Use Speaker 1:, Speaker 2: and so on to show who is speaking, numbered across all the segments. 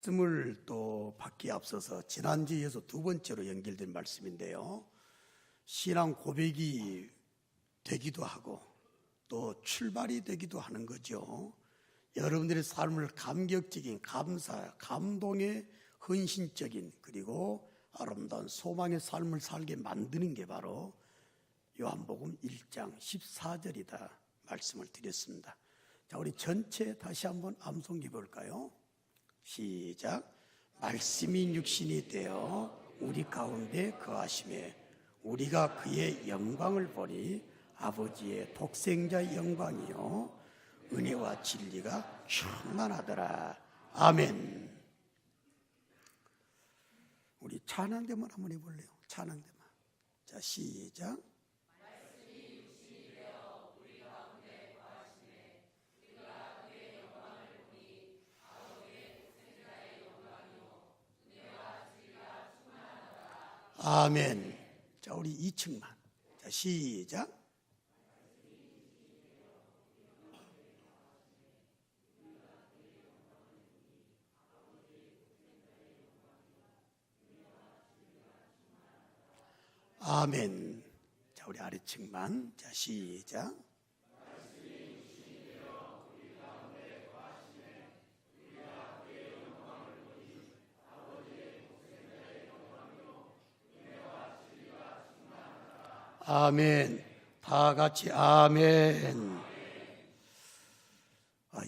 Speaker 1: 말씀을 또 받기에 앞서서 지난주에 이어서 두 번째로 연결된 말씀인데요. 신앙 고백이 되기도 하고 또 출발이 되기도 하는 거죠. 여러분들의 삶을 감격적인 감사, 감동의 헌신적인 그리고 아름다운 소망의 삶을 살게 만드는 게 바로 요한복음 1장 14절이다 말씀을 드렸습니다. 자, 우리 전체 다시 한번 암송해 볼까요? 시작. 말씀이 육신이 되어 우리 가운데 거하심에 우리가 그의 영광을 보니 아버지의 독생자의 영광이요 은혜와 진리가 충만하더라. 아멘. 우리 찬양대만 한번 해볼래요? 찬양대만. 자, 시작. 아멘. 자, 우리 2층만. 자, 시작. 아멘. 자, 우리 아래층만. 자, 시작. 아멘. 다 같이 아멘.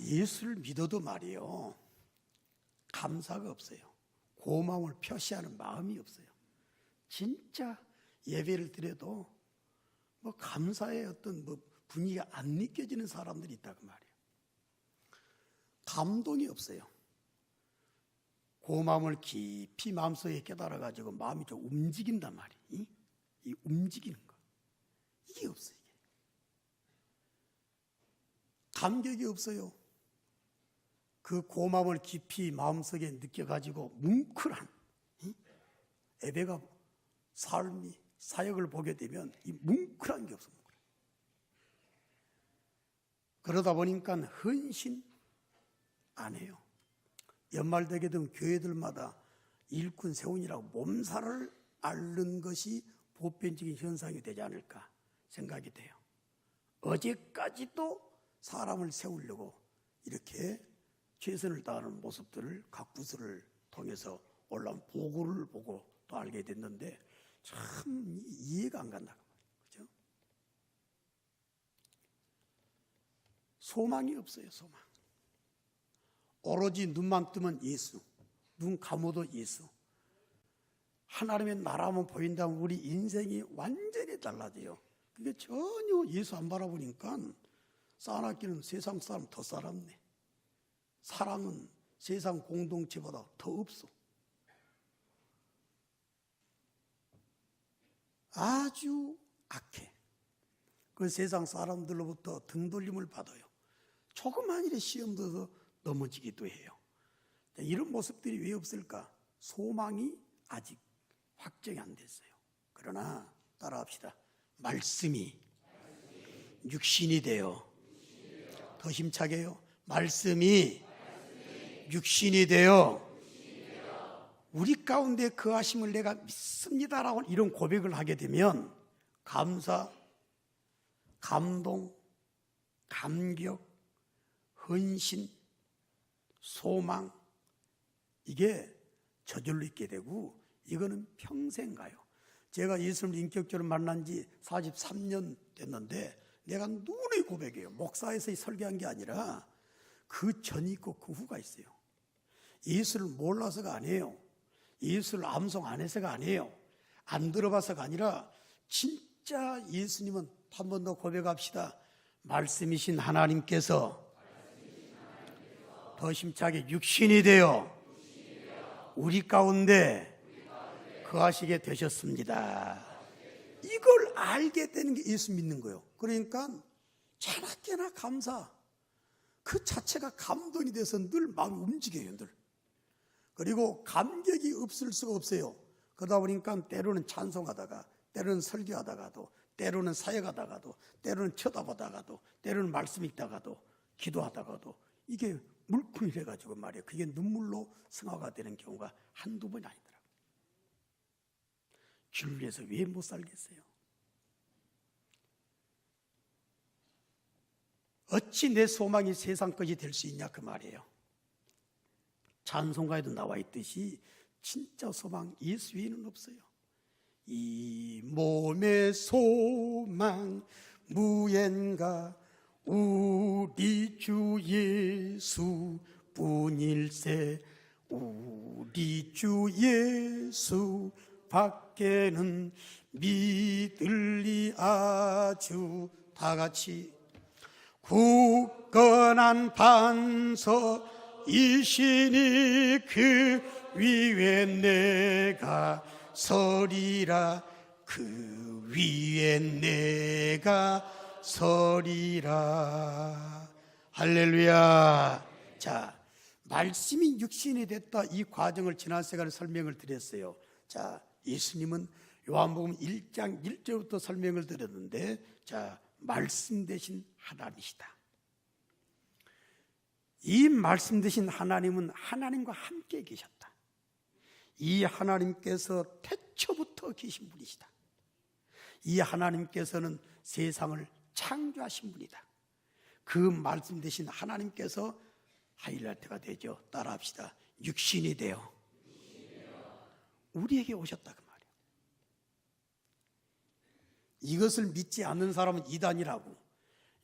Speaker 1: 예수를 믿어도 말이요, 감사가 없어요. 고마움을 표시하는 마음이 없어요. 진짜 예배를 드려도 뭐 감사의 어떤 분위기가 안 느껴지는 사람들이 있다고 말이에요. 감동이 없어요. 고마움을 깊이 마음속에 깨달아가지고 마음이 좀 움직인단 말이에요. 이 움직이는 거. 이게 없어요. 이게. 감격이 없어요. 그 고마움을 깊이 마음속에 느껴가지고 뭉클한 예배가 삶이 사역을 보게 되면 이 뭉클한 게 없습니다. 그러다 보니까 헌신 안 해요. 연말 되게 되면 교회들마다 일꾼 세운이라고 몸살을 앓는 것이 보편적인 현상이 되지 않을까 생각이 돼요. 어제까지도 사람을 세우려고 이렇게 최선을 다하는 모습들을 각 부서를 통해서 올라온 보고를 보고 또 알게 됐는데 참 이해가 안 간다고 말이에요. 그죠? 소망이 없어요. 소망. 오로지 눈만 뜨면 예수, 눈 감아도 예수. 하나님의 나라만 보인다면 우리 인생이 완전히 달라져요. 그게 전혀 예수 안 바라보니까 쌓아놨기는 세상 사람 더 쌓았네. 사랑은 세상 공동체보다 더 없어. 아주 악해. 그 세상 사람들로부터 등돌림을 받아요. 조그만 일에 시험 들어서 넘어지기도 해요. 이런 모습들이 왜 없을까? 소망이 아직 확정이 안 됐어요. 그러나 따라합시다. 말씀이 육신이 되어 더 힘차게요. 말씀이 육신이 되어 우리 가운데 거하심을 내가 믿습니다라고 이런 고백을 하게 되면 감사, 감동, 감격, 헌신, 소망 이게 저절로 있게 되고 이거는 평생 가요. 제가 예수님을 인격적으로 만난 지 43년 됐는데 내가 누누이 고백해요. 목사에서 설교한 게 아니라 그 전이 있고 그 후가 있어요. 예수를 몰라서가 아니에요. 예수를 암송 안 해서가 아니에요. 안 들어봐서가 아니라 진짜 예수님은 한 번 더 고백합시다. 말씀이신 하나님께서 더 힘차게 육신이 되어 우리 가운데 거하시게 되셨습니다. 이걸 알게 되는 게 예수 믿는 거예요. 그러니까 자나깨나 감사 그 자체가 감동이 돼서 늘 마음이 움직여요. 늘. 그리고 감격이 없을 수가 없어요. 그러다 보니까 때로는 찬송하다가 때로는 설교하다가도 때로는 사역하다가도 때로는 쳐다보다가도 때로는 말씀 읽다가도 기도하다가도 이게 물풀이 돼가지고 말이에요. 그게 눈물로 승화가 되는 경우가 한두 번이 아니더라고요. 주를 위해서 왜 못 살겠어요? 어찌 내 소망이 세상 것이 될 수 있냐 그 말이에요. 찬송가에도 나와 있듯이 진짜 소망 예수 외에는 없어요. 이 몸의 소망 무엔가 우리 주 예수 뿐일세. 우리 주 예수 밖에는 믿을리 아주 다 같이 굳건한 반석이시니 그 위에 내가 서리라. 그 위에 내가 서리라. 할렐루야. 자, 말씀이 육신이 됐다. 이 과정을 지난 시간에 설명을 드렸어요. 자, 예수님은 요한복음 1장 1절부터 설명을 드렸는데, 자, 말씀 되신 하나님이시다. 이 말씀 되신 하나님은 하나님과 함께 계셨다. 이 하나님께서 태초부터 계신 분이시다. 이 하나님께서는 세상을 창조하신 분이다. 그 말씀 되신 하나님께서 하이라이트가 되죠. 따라합시다. 육신이 되어 우리에게 오셨다 그 말이에요. 이것을 믿지 않는 사람은 이단이라고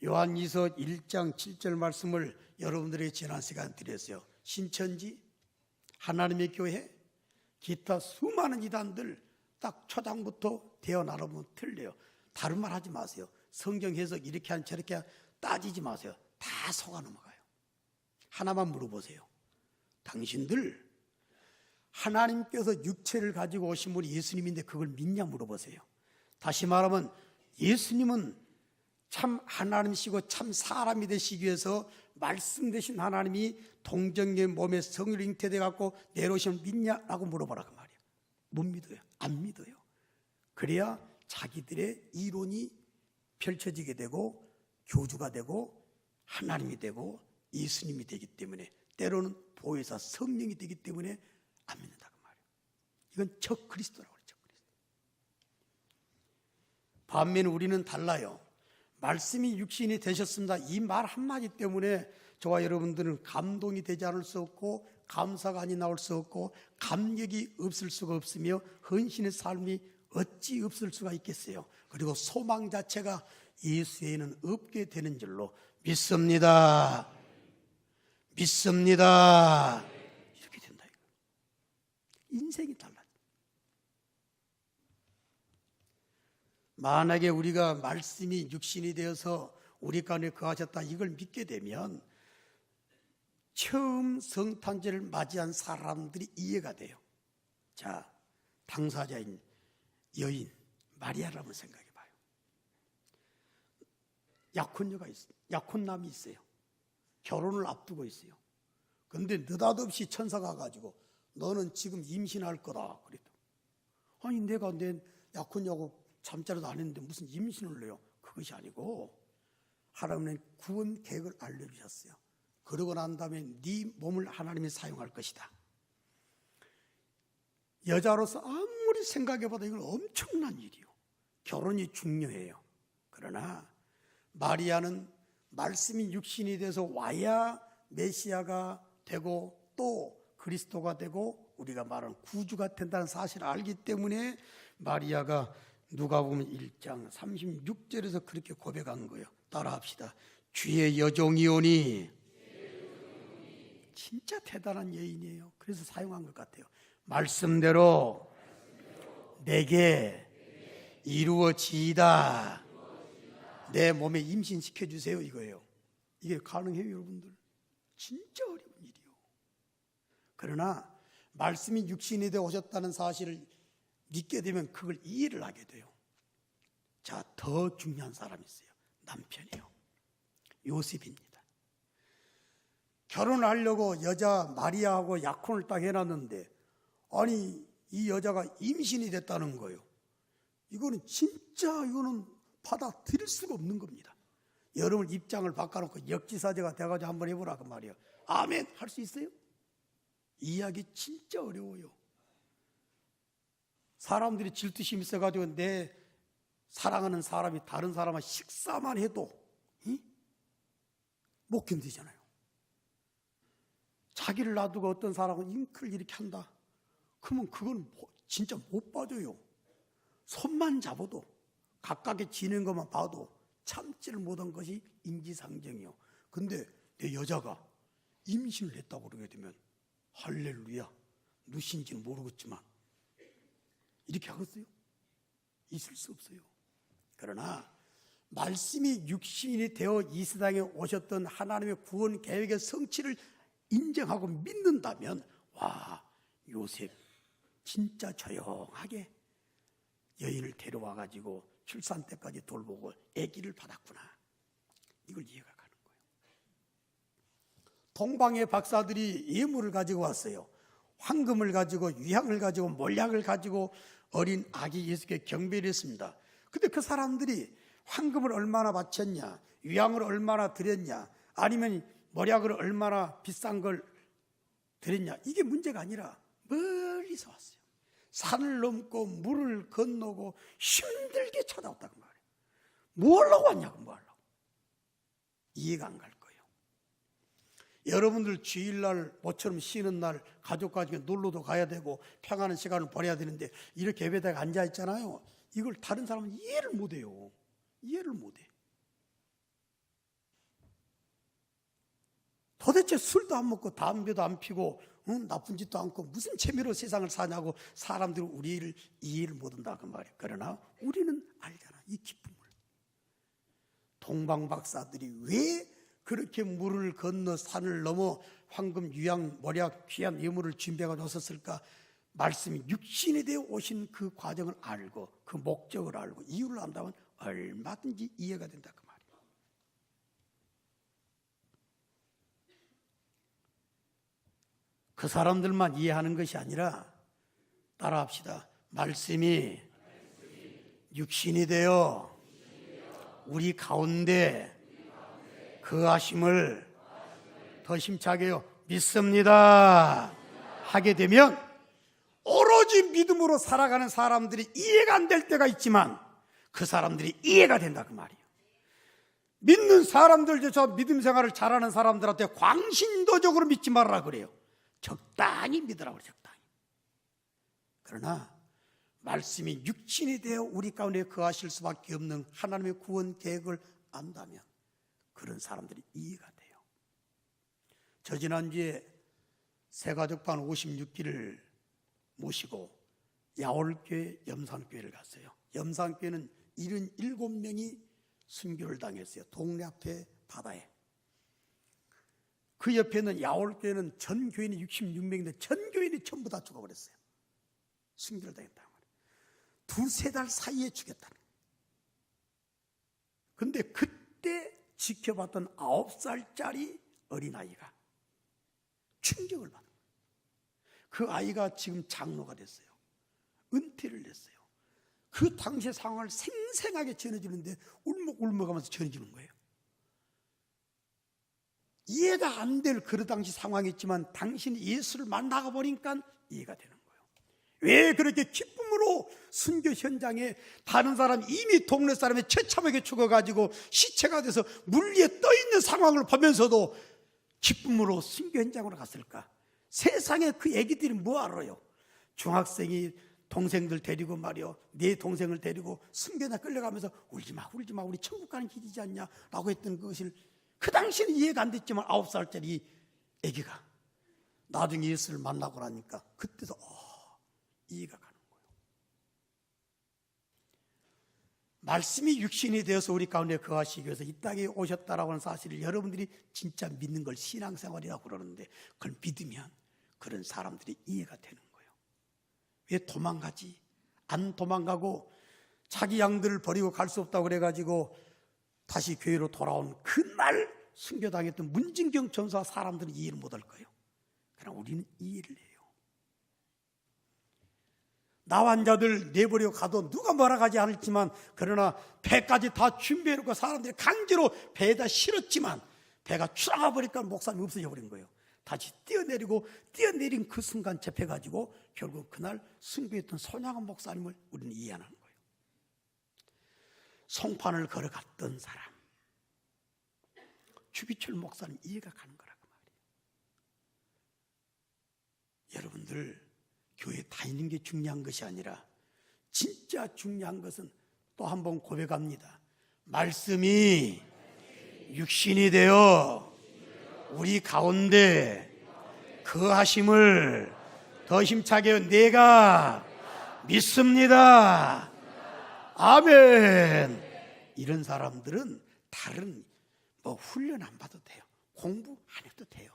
Speaker 1: 요한이서 1장 7절 말씀을 여러분들에게 지난 시간 드렸어요. 신천지, 하나님의 교회, 기타 수많은 이단들 딱 초장부터 대어나누면 틀려요. 다른 말 하지 마세요. 성경 해석 이렇게 한 저렇게 따지지 마세요. 다 속아 넘어가요. 하나만 물어보세요. 당신들 하나님께서 육체를 가지고 오신 분이 예수님인데 그걸 믿냐 물어보세요. 다시 말하면 예수님은 참 하나님이시고 참 사람이 되시기 위해서 말씀 되신 하나님이 동정의 몸에 성령으로 잉태돼 갖고 내려오시면 믿냐라고 물어보라 그 말이에요. 못 믿어요. 안 믿어요. 그래야 자기들의 이론이 펼쳐지게 되고 교주가 되고 하나님이 되고 예수님이 되기 때문에, 때로는 보혜사 성령이 되기 때문에 안 믿는다 그 말이에요. 이건 적그리스도라고 그래요. 적그리스도. 반면에 우리는 달라요. 말씀이 육신이 되셨습니다. 이 말 한마디 때문에 저와 여러분들은 감동이 되지 않을 수 없고 감사가 아니 나올 수 없고 감격이 없을 수가 없으며 헌신의 삶이 어찌 없을 수가 있겠어요. 그리고 소망 자체가 예수에는 없게 되는 줄로 믿습니다. 믿습니다. 이렇게 된다. 인생이 달라. 만약에 우리가 말씀이 육신이 되어서 우리 가운데 거하셨다 이걸 믿게 되면 처음 성탄절을 맞이한 사람들이 이해가 돼요. 자, 당사자인 여인 마리아를 한번 생각해 봐요. 약혼녀가 있어요. 약혼남이 있어요. 결혼을 앞두고 있어요. 그런데 느닷없이 천사가 가지고 너는 지금 임신할 거다 그랬다. 아니 내가 내 약혼녀하고 잠자리도 안 했는데 무슨 임신을 해요? 그것이 아니고 하나님은 구원 계획을 알려주셨어요. 그러고 난 다음에 네 몸을 하나님이 사용할 것이다. 여자로서 아무리 생각해봐도 이건 엄청난 일이요. 결혼이 중요해요. 그러나 마리아는 말씀이 육신이 돼서 와야 메시아가 되고 또 그리스도가 되고 우리가 말하는 구주가 된다는 사실을 알기 때문에 마리아가 누가복음 1장 36절에서 그렇게 고백한 거예요. 따라합시다. 주의 여종이오니. 진짜 대단한 여인이에요. 그래서 사용한 것 같아요. 말씀대로 내게 이루어지이다. 내 몸에 임신시켜 주세요 이거예요. 이게 가능해요 여러분들? 진짜 어려운 일이요. 그러나 말씀이 육신이 되어 오셨다는 사실을 믿게 되면 그걸 이해를 하게 돼요. 자, 더 중요한 사람이 있어요. 남편이요. 요셉입니다. 결혼하려고 여자 마리아하고 약혼을 딱 해놨는데 아니 이 여자가 임신이 됐다는 거예요. 이거는 진짜 이거는 받아들일 수가 없는 겁니다. 여러분 입장을 바꿔놓고 역지사지가 돼가지고 한번 해보라 그 말이에요. 아멘 할 수 있어요? 이해하기 진짜 어려워요. 사람들이 질투심이 있어가지고 내 사랑하는 사람이 다른 사람과 식사만 해도 못 견디잖아요. 자기를 놔두고 어떤 사람은 잉크를 이렇게 한다. 그러면 그건 진짜 못 봐줘요. 손만 잡아도 가깝게 지는 것만 봐도 참지를 못한 것이 인지상정이요. 근데 내 여자가 임신을 했다고 그러게 되면 할렐루야, 누신지는 모르겠지만 이렇게 하겠어요? 있을 수 없어요. 그러나 말씀이 육신이 되어 이 세상에 오셨던 하나님의 구원 계획의 성취를 인정하고 믿는다면, 와, 요셉 진짜 조용하게 여인을 데려와 가지고 출산 때까지 돌보고 아기를 받았구나, 이걸 이해가 가는 거예요. 동방의 박사들이 예물을 가지고 왔어요. 황금을 가지고, 유향을 가지고, 몰약을 가지고 어린 아기 예수께 경배를 했습니다. 근데 그 사람들이 황금을 얼마나 바쳤냐, 유향을 얼마나 드렸냐, 아니면 몰약을 얼마나 비싼 걸 드렸냐, 이게 문제가 아니라 멀리서 왔어요. 산을 넘고 물을 건너고 힘들게 찾아왔다고 말해요. 뭐 하려고 왔냐고, 뭐 하려고. 이해가 안 갈 거예요. 여러분들 주일날 모처럼 쉬는 날 가족과 놀러도 가야 되고 평안한 시간을 보내야 되는데 이렇게 예배당에 앉아 있잖아요. 이걸 다른 사람은 이해를 못해요. 이해를 못해. 도대체 술도 안 먹고 담배도 안 피고 나쁜 짓도 않고 무슨 재미로 세상을 사냐고 사람들은 우리를 이해를 못한다 그 말이에요. 그러나 우리는 알잖아, 이 기쁨을. 동방 박사들이 왜 그렇게 물을 건너 산을 넘어 황금, 유향, 몰약, 귀한 예물을 준비해 놨었을까? 말씀이 육신이 되어 오신 그 과정을 알고 그 목적을 알고 이유를 안다면 얼마든지 이해가 된다 그 말이에요. 그 사람들만 이해하는 것이 아니라 따라합시다. 말씀이 육신이 되어 우리 가운데 거하심을 더 힘차게요 믿습니다 하게 되면 오로지 믿음으로 살아가는 사람들이 이해가 안 될 때가 있지만 그 사람들이 이해가 된다 그 말이에요. 믿는 사람들조차 믿음 생활을 잘하는 사람들한테 광신도적으로 믿지 말라 그래요. 적당히 믿으라고 그래요. 적당히. 그러나 말씀이 육신이 되어 우리 가운데 거하실 수밖에 없는 하나님의 구원 계획을 안다면 그런 사람들이 이해가 돼요. 저 지난주에 새가족반 56기를 모시고 야올교회 염산교회를 갔어요. 염산교회는 77명이 순교를 당했어요. 동네 앞에 바다에. 그 옆에는 야올교회는 전 교인이 66명인데 전 교인이 전부 다 죽어버렸어요. 순교를 당했다는 말이에요. 두세 달 사이에 죽였다는 거예요. 근데 그때 지켜봤던 9살짜리 어린아이가 충격을 받은 거예요. 그 아이가 지금 장로가 됐어요. 은퇴를 냈어요. 그 당시의 상황을 생생하게 전해주는데 울먹울먹하면서 전해주는 거예요. 이해가 안 될 그 당시 상황이었지만 당신이 예수를 만나가 보니까 이해가 되는 거예요. 왜 그렇게 기쁨으로 순교 현장에 다른 사람 이미 동네 사람이 처참하게 죽어가지고 시체가 돼서 물 위에 떠있는 상황을 보면서도 기쁨으로 순교 현장으로 갔을까? 세상에 그 애기들이 뭐 알아요? 중학생이 동생들 데리고 말이요, 내 동생을 데리고 순교나 끌려가면서 울지마 울지마 우리 천국 가는 길이지 않냐 라고 했던 것을 그 당시는 이해가 안 됐지만 9살짜리 애기가 나중에 예수를 만나고 나니까 그때도 이해가 가는 거예요. 말씀이 육신이 되어서 우리 가운데 거하시기 위해서 이 땅에 오셨다라고 하는 사실을 여러분들이 진짜 믿는 걸 신앙생활이라고 그러는데 그걸 믿으면 그런 사람들이 이해가 되는 거예요. 왜 도망가지? 안 도망가고 자기 양들을 버리고 갈 수 없다고 그래가지고 다시 교회로 돌아온 그날 순교당했던 문진경 전사와 사람들은 이해를 못할 거예요. 그러나 우리는 이해를 해요. 나환자들 내버려 가도 누가 뭐라 하지 않았지만 그러나 배까지 다 준비해놓고 사람들이 강제로 배에다 실었지만 배가 추락해 버리니까 목사님이 없어져 버린 거예요. 다시 뛰어내린 그 순간 접해가지고 결국 그날 순교했던 손양원 목사님을 우리는 이해하는 거예요. 송판을 걸어갔던 사람, 주기철 목사님 이해가 가는 거라고 말이에요. 여러분들 교회 다니는 게 중요한 것이 아니라 진짜 중요한 것은 또 한 번 고백합니다. 말씀이 육신이 되어 우리 가운데 거하심을 더 힘차게 내가 믿습니다. 아멘. 이런 사람들은 다른 훈련 안 받아도 돼요. 공부 안 해도 돼요.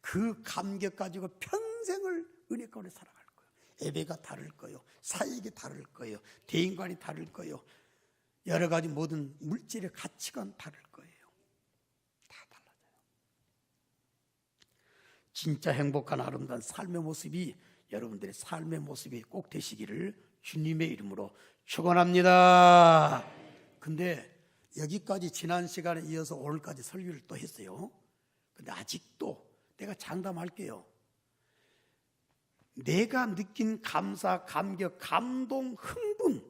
Speaker 1: 그 감격 가지고 평생을 은혜 가운데 살아갈 거예요. 예배가 다를 거예요. 사역이 다를 거예요. 대인관이 다를 거예요. 여러 가지 모든 물질의 가치관 다를 거예요. 다 달라져요. 진짜 행복한 아름다운 삶의 모습이 여러분들의 삶의 모습이 꼭 되시기를 주님의 이름으로 축원합니다. 근데 여기까지 지난 시간에 이어서 오늘까지 설교를 또 했어요. 근데 아직도 내가 장담할게요. 내가 느낀 감사, 감격, 감동, 흥분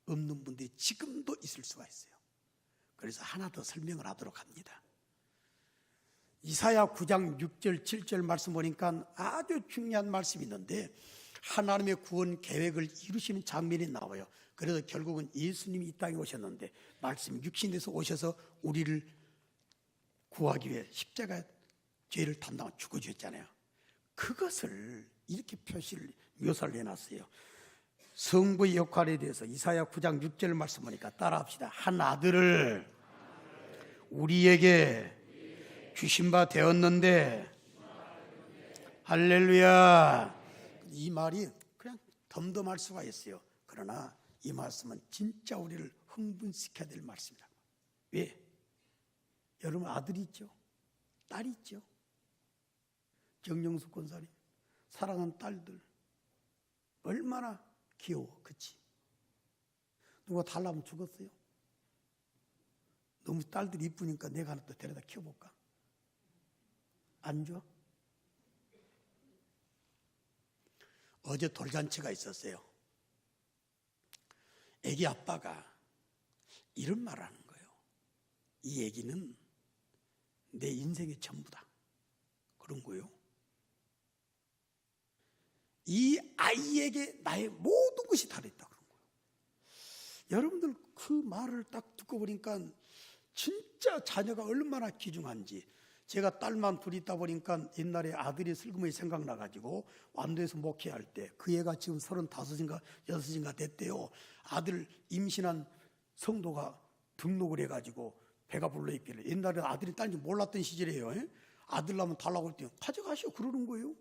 Speaker 1: 없는 분들이 지금도 있을 수가 있어요. 그래서 하나 더 설명을 하도록 합니다. 이사야 9장 6절 7절 말씀 보니까 아주 중요한 말씀이 있는데 하나님의 구원 계획을 이루시는 장면이 나와요. 그래서 결국은 예수님이 이 땅에 오셨는데 말씀이 육신에서 오셔서 우리를 구하기 위해 십자가 죄를 담당하고 죽어주셨잖아요. 그것을 이렇게 표시를 묘사를 해놨어요. 성부의 역할에 대해서 이사야 9장 6절 말씀 보니까 따라합시다. 한 아들을 우리에게 주신 바 되었는데 할렐루야. 이 말이 그냥 덤덤할 수가 있어요. 그러나 이 말씀은 진짜 우리를 흥분시켜야 될 말씀이다. 왜? 여러분 아들이 있죠? 딸이 있죠? 정영숙 권사님 사랑하는 딸들 얼마나 귀여워. 그치? 누가 달라면 죽었어요? 너무 딸들이 이쁘니까 내가 하나 또 데려다 키워볼까? 안 좋아? 어제 돌잔치가 있었어요. 애기 아빠가 이런 말을 하는 거예요. 이 애기는 내 인생의 전부다. 그런 거예요. 이 아이에게 나의 모든 것이 달했다. 그런 거예요. 여러분들 그 말을 딱 듣고 보니까 진짜 자녀가 얼마나 귀중한지. 제가 딸만 둘이 있다 보니까 옛날에 아들이 슬그머니 생각나가지고 완도에서 목회할 때 그 애가 지금 35인가 6인가 됐대요. 아들 임신한 성도가 등록을 해가지고 배가 불러있길래 옛날에 아들이 딸인지 몰랐던 시절이에요. 아들 나면 달라고 할 때 가져가시오 그러는 거예요.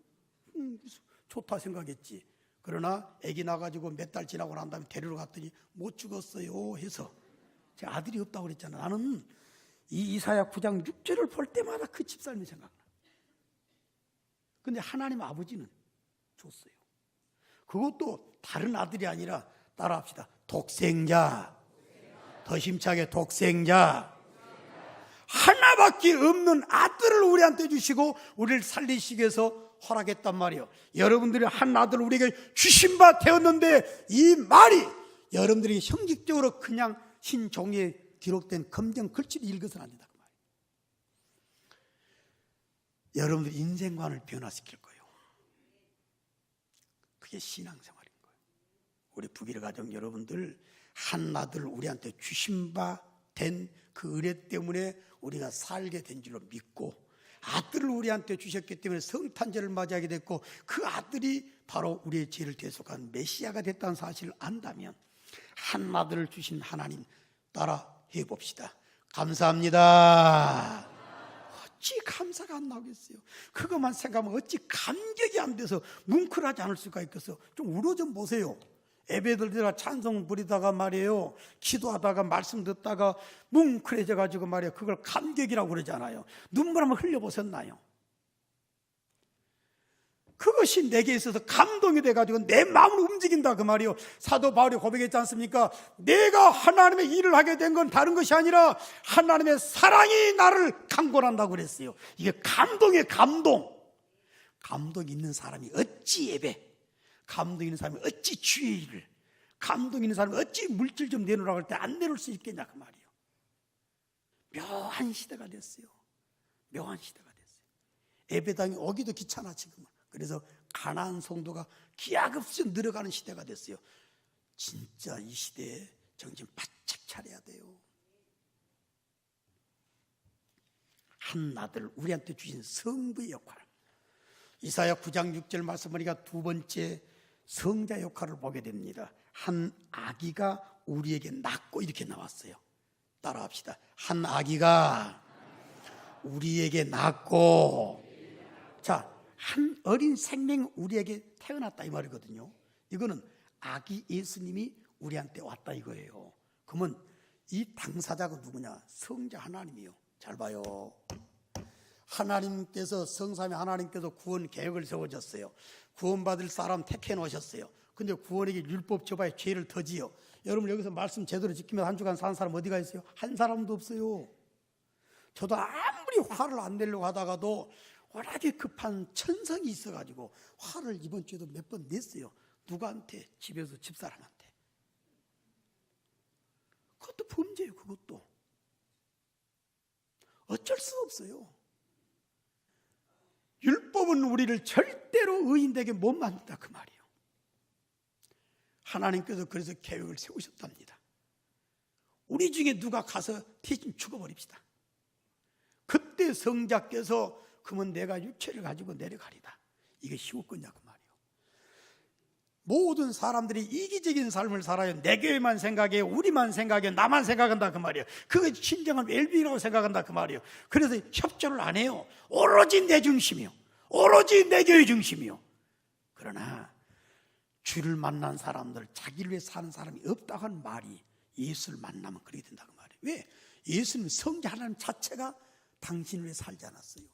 Speaker 1: 좋다 생각했지. 그러나 애기 나가지고 몇 달 지나고 난 다음에 데리러 갔더니 못 죽었어요 해서 제 아들이 없다고 그랬잖아. 나는 이 이사야 9장 6절을 볼 때마다 그 집사님이 생각나. 근데 하나님 아버지는 줬어요. 그것도 다른 아들이 아니라 따라합시다. 독생자. 더 힘차게 독생자. 하나밖에 없는 아들을 우리한테 주시고 우리를 살리시기 위해서 허락했단 말이에요. 여러분들이 한 아들을 우리에게 주신 바 되었는데 이 말이 여러분들이 형식적으로 그냥 흰 종이에 기록된 검정 글씨를 읽어서는 안 된다 그 말이에요. 여러분들 인생관을 변화시킬 거예요. 그게 신앙생활인 거예요. 우리 북일 가정 여러분들 한 아들을 우리한테 주신 바 된 그 은혜 때문에 우리가 살게 된 줄로 믿고 아들을 우리한테 주셨기 때문에 성탄절을 맞이하게 됐고 그 아들이 바로 우리의 죄를 대속한 메시아가 됐다는 사실을 안다면 한 아들을 주신 하나님 따라 해봅시다. 감사합니다. 어찌 감사가 안 나오겠어요? 그것만 생각하면 어찌 감격이 안 돼서 뭉클하지 않을 수가 있겠어요? 좀 울어 좀 보세요. 예배들다가 찬송 부리다가 말이에요, 기도하다가 말씀 듣다가 뭉클해져 가지고 말이에요, 그걸 감격이라고 그러잖아요. 눈물 한번 흘려보셨나요? 그것이 내게 있어서 감동이 돼가지고 내 마음을 움직인다 그 말이에요. 사도 바울이 고백했지 않습니까? 내가 하나님의 일을 하게 된 건 다른 것이 아니라 하나님의 사랑이 나를 강권한다고 그랬어요. 이게 감동이에요. 감동. 감동 있는 사람이 어찌 예배, 감동 있는 사람이 어찌 주의 일을, 감동 있는 사람이 어찌 물질 좀 내놓으라고 할 때 안 내놓을 수 있겠냐 그 말이에요. 묘한 시대가 됐어요. 묘한 시대가 됐어요. 예배당에 오기도 귀찮아 지금은. 그래서 가난한 성도가 기하급수 늘어가는 시대가 됐어요. 진짜 이 시대에 정신 바짝 차려야 돼요. 한 아들 우리한테 주신 성부의 역할, 이사야 9장 6절 말씀 보니까 두 번째 성자 역할을 보게 됩니다. 한 아기가 우리에게 낳고 이렇게 나왔어요. 따라합시다. 한 아기가 우리에게 낳고, 자, 한 어린 생명이 우리에게 태어났다 이 말이거든요. 이거는 아기 예수님이 우리한테 왔다 이거예요. 그러면 이 당사자가 누구냐? 성자 하나님이요. 잘 봐요. 하나님께서, 성삼위 하나님께서 구원 계획을 세워졌어요. 구원받을 사람 택해 놓으셨어요. 근데 구원에게 율법 저봐야 죄를 더 지어. 여러분 여기서 말씀 제대로 지키면 한 주간 사는 사람 어디가 있어요? 한 사람도 없어요. 저도 아무리 화를 안 내려고 하다가도 워낙에 급한 천성이 있어가지고 화를 이번 주에도 몇 번 냈어요. 누구한테? 집에서 집사람한테. 그것도 범죄예요. 그것도 어쩔 수 없어요. 율법은 우리를 절대로 의인되게 못 만든다 그 말이에요. 하나님께서 그래서 계획을 세우셨답니다. 우리 중에 누가 가서 대신 죽어버립시다. 그때 성자께서 그러면 내가 육체를 가지고 내려가리다. 이게 쉬웠겠냐 그 말이에요. 모든 사람들이 이기적인 삶을 살아요. 내 교회만 생각해, 우리만 생각해, 나만 생각한다 그 말이에요. 그게 진정한 웰빙이라고 생각한다 그 말이에요. 그래서 협조를 안 해요. 오로지 내 중심이요, 오로지 내 교회 중심이요. 그러나 주를 만난 사람들, 자기를 위해 사는 사람이 없다고 하는 말이 예수를 만나면 그렇게 된다 그 말이에요. 왜? 예수님 성자 하나님 자체가 당신을 위해 살지 않았어요.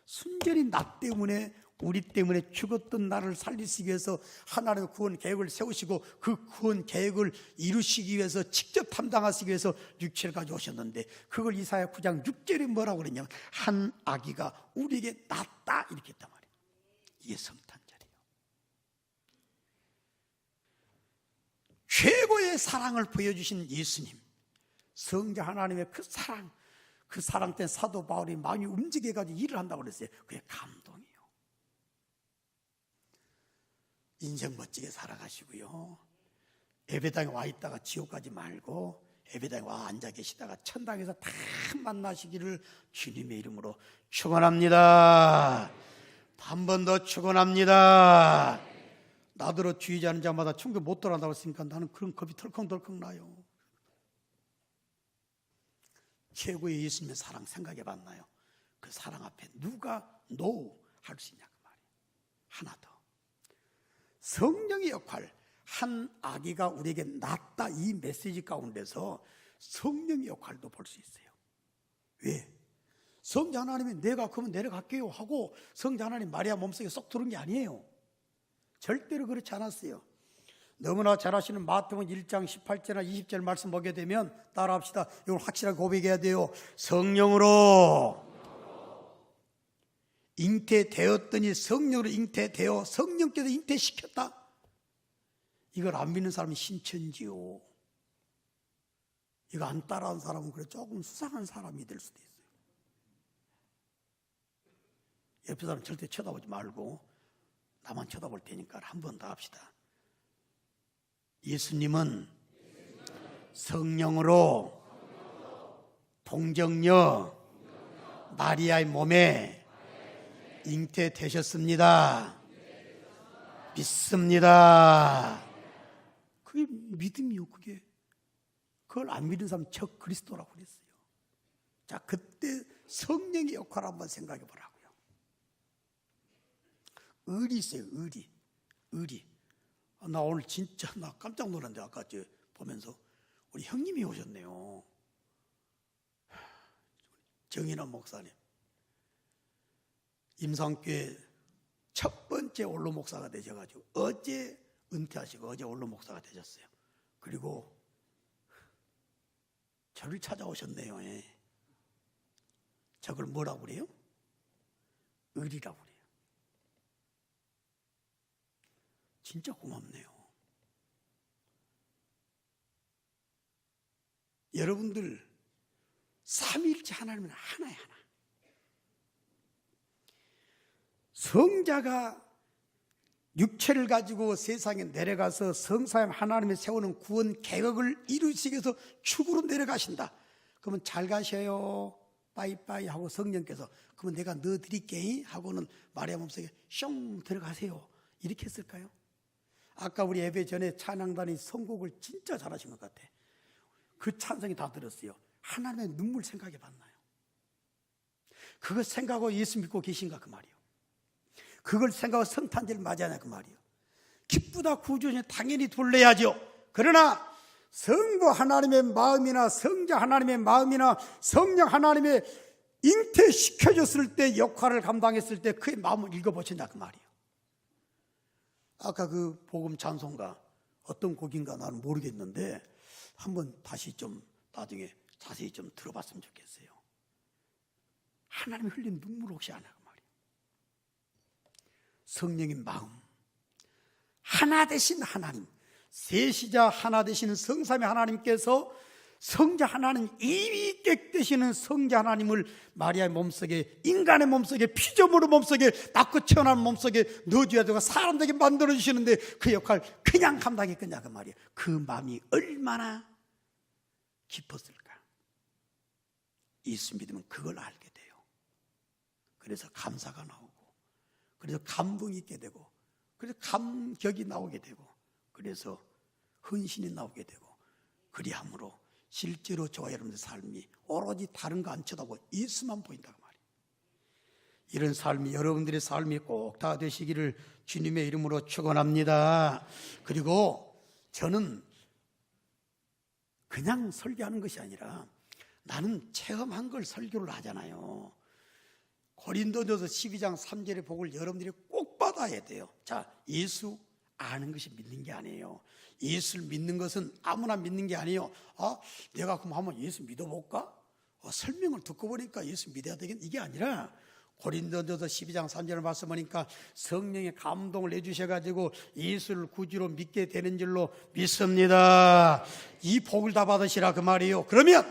Speaker 1: 순전히 나 때문에, 우리 때문에 죽었던 나를 살리시기 위해서 하나님의 구원 계획을 세우시고 그 구원 계획을 이루시기 위해서 직접 담당하시기 위해서 육체를 가지고 오셨는데, 그걸 이사야 9장 6절에 뭐라고 그러냐면 한 아기가 우리에게 낳았다 이렇게 했단 말이에요. 이게 성탄절이에요. 최고의 사랑을 보여주신 예수님, 성자 하나님의 그 사랑, 그 사랑 때문에 사도 바울이 마음이 움직여가지고 일을 한다고 그랬어요. 그게 감동이에요. 인생 멋지게 살아가시고요. 예배당에 와 있다가 지옥 가지 말고 예배당에 와 앉아 계시다가 천당에서 다 만나시기를 주님의 이름으로 축원합니다. 한 번 더 축원합니다. 나더러 주의자는 자마다 천국 못 들어간다고 했으니까 나는 그런 겁이 덜컹덜컹 나요. 최고의 예수님의 사랑 생각해 봤나요? 그 사랑 앞에 누가 노 할 수 있냐 그 말이에요. 하나 더, 성령의 역할, 한 아기가 우리에게 낳았다 이 메시지 가운데서 성령의 역할도 볼 수 있어요. 왜? 성자 하나님이 내가 그러면 내려갈게요 하고 성자 하나님 마리아 몸속에 쏙 들어온 게 아니에요. 절대로 그렇지 않았어요. 너무나 잘 아시는 마태복음 1장 18절이나 20절 말씀 보게 되면 따라합시다. 이걸 확실하게 고백해야 돼요. 성령으로 잉태되었더니 성령으로 잉태되어 성령께서 잉태시켰다. 이걸 안 믿는 사람이 신천지요. 이거 안 따라하는 사람은 그래 조금 수상한 사람이 될 수도 있어요. 옆에 사람 절대 쳐다보지 말고 나만 쳐다볼 테니까 한 번 더 합시다. 예수님은 성령으로 동정녀 마리아의 몸에 잉태되셨습니다. 믿습니다. 그게 믿음이요. 그걸 안 믿는 사람은 적 그리스도라고 그랬어요. 자, 그때 성령의 역할을 한번 생각해 보라고요. 의리 있어요. 의리. 나 오늘 진짜 나 깜짝 놀랐는데 아까 보면서 우리 형님이 오셨네요. 정인환 목사님, 임상교회 첫 번째 원로 목사가 되셔가지고 어제 은퇴하시고 어제 원로 목사가 되셨어요. 그리고 저를 찾아오셨네요. 저걸 뭐라고 그래요? 의리라고 그래요. 진짜 고맙네요. 여러분들 삼위일체 하나님은 하나야, 하나. 성자가 육체를 가지고 세상에 내려가서 성삼위 하나님이 세우는 구원 계획을 이루시기 위해서 축으로 내려가신다. 그러면 잘 가셔요, 빠이빠이 하고 성령께서 그러면 내가 넣어드릴게 하고는 마리아 몸속에 숑 들어가세요 이렇게 했을까요? 아까 우리 예배 전에 찬양단이 선곡을 진짜 잘하신 것 같아. 그 찬성이 다 들었어요. 하나님의 눈물 생각해 봤나요? 그거 생각하고 예수 믿고 계신가 그 말이에요. 그걸 생각하고 성탄절을 맞이하냐 그 말이에요. 기쁘다 구주님 당연히 돌려야죠. 그러나 성부 하나님의 마음이나 성자 하나님의 마음이나 성령 하나님의 잉태시켜줬을 때 역할을 감당했을 때 그의 마음을 읽어보신다 그 말이에요. 아까 그 복음 찬송가 어떤 곡인가 나는 모르겠는데 한번 다시 좀 나중에 자세히 좀 들어봤으면 좋겠어요. 하나님이 흘린 눈물 혹시 아냐 그 말이에요. 성령의 마음, 하나 되신 하나님, 세시자 하나 되시는 성삼위 하나님께서 성자 하나님, 이위객 되시는 성자 하나님을 마리아의 몸속에, 인간의 몸속에, 피조물의 몸속에, 낳고 태어난 몸속에 넣어줘야 되고 사람되게 만들어주시는데 그 역할 그냥 감당했겠냐 그 말이에요. 그 마음이 얼마나 깊었을까. 예수 믿으면 그걸 알게 돼요. 그래서 감사가 나오고, 그래서 감동이 있게 되고, 그래서 감격이 나오게 되고, 그래서 헌신이 나오게 되고, 그리함으로 실제로 저와 여러분의 삶이 오로지 다른 거 안 쳐다보고 예수만 보인다고 말이에요. 이런 삶이 여러분들의 삶이 꼭 다 되시기를 주님의 이름으로 축원합니다. 그리고 저는 그냥 설교하는 것이 아니라 나는 체험한 걸 설교를 하잖아요. 고린도전서 12장 3절의 복을 여러분들이 꼭 받아야 돼요. 자, 예수 아는 것이 믿는 게 아니에요. 예수를 믿는 것은 아무나 믿는 게 아니에요. 내가 그럼 한번 예수 믿어볼까? 설명을 듣고 보니까 예수 믿어야 되겠네. 이게 아니라 고린도전서 12장 3절을 말씀하니까 성령의 감동을 내주셔가지고 예수를 구주로 믿게 되는 줄로 믿습니다. 이 복을 다 받으시라 그 말이에요. 그러면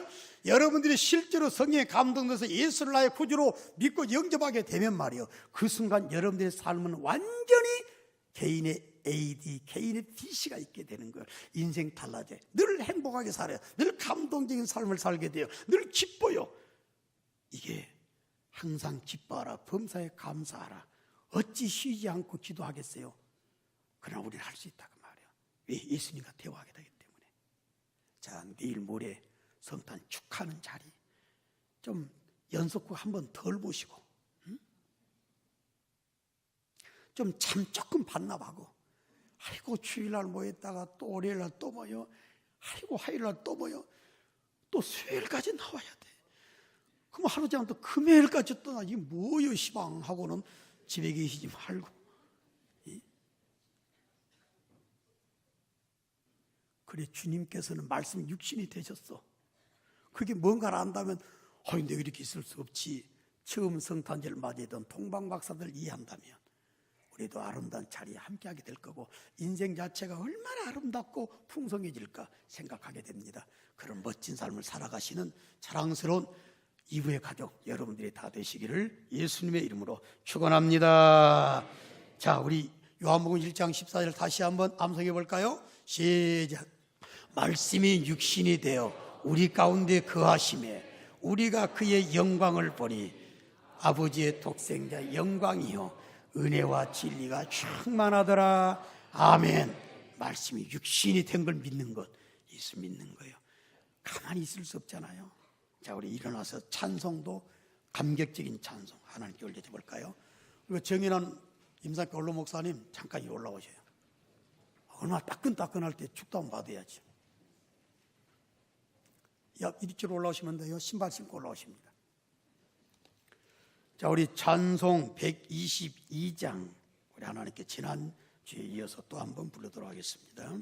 Speaker 1: 여러분들이 실제로 성령의 감동돼서 예수를 나의 구주로 믿고 영접하게 되면 말이에요, 그 순간 여러분들의 삶은 완전히 개인의 AD, 개인의 DC가 있게 되는 거예요. 인생 달라져요. 늘 행복하게 살아요. 늘 감동적인 삶을 살게 돼요. 늘 기뻐요. 이게 항상 기뻐하라, 범사에 감사하라. 어찌 쉬지 않고 기도하겠어요? 그러나 우리는 할 수 있다 그 말이에요. 왜? 예수님과 대화하게 되기 때문에. 자, 내일 모레 성탄 축하하는 자리 좀 연속곡 한번 덜 보시고, 좀 잠 조금 반납하고, 아이고 주일날 모였다가 또 월요일날 또 모여, 아이고 화요일날 또 모여, 또 수요일까지 나와야 돼. 그럼 하루 지나면 또 금요일까지 또 이게 뭐여 시방 하고는 집에 계시지 말고. 그래 주님께서는 말씀 육신이 되셨어. 그게 뭔가를 안다면 내가 이렇게 있을 수 없지. 처음 성탄절을 맞이했던 동방박사들 이해한다면 우리도 아름다운 자리에 함께하게 될 거고, 인생 자체가 얼마나 아름답고 풍성해질까 생각하게 됩니다. 그런 멋진 삶을 살아가시는 자랑스러운 이후의 가족 여러분들이 다 되시기를 예수님의 이름으로 축원합니다. 자, 우리 요한복음 1장 14절 다시 한번 암송해 볼까요? 시작. 말씀이 육신이 되어 우리 가운데 거하심에 우리가 그의 영광을 보니 아버지의 독생자 영광이요 은혜와 진리가 충만하더라. 아멘. 말씀이 육신이 된 걸 믿는 것, 예수 믿는 거예요. 가만히 있을 수 없잖아요. 자, 우리 일어나서 찬송도 감격적인 찬송 하나님께 올려줘 볼까요? 그리고 정인환 임상교 원로 목사님 잠깐 이리 올라오셔요. 얼마나 따끈따끈할 때 축도 한번 받아야지. 이리로 올라오시면 돼요. 신발 신고 올라오십니다. 자, 우리 찬송 122장 우리 하나님께 지난주에 이어서 또 한 번 부르도록 하겠습니다.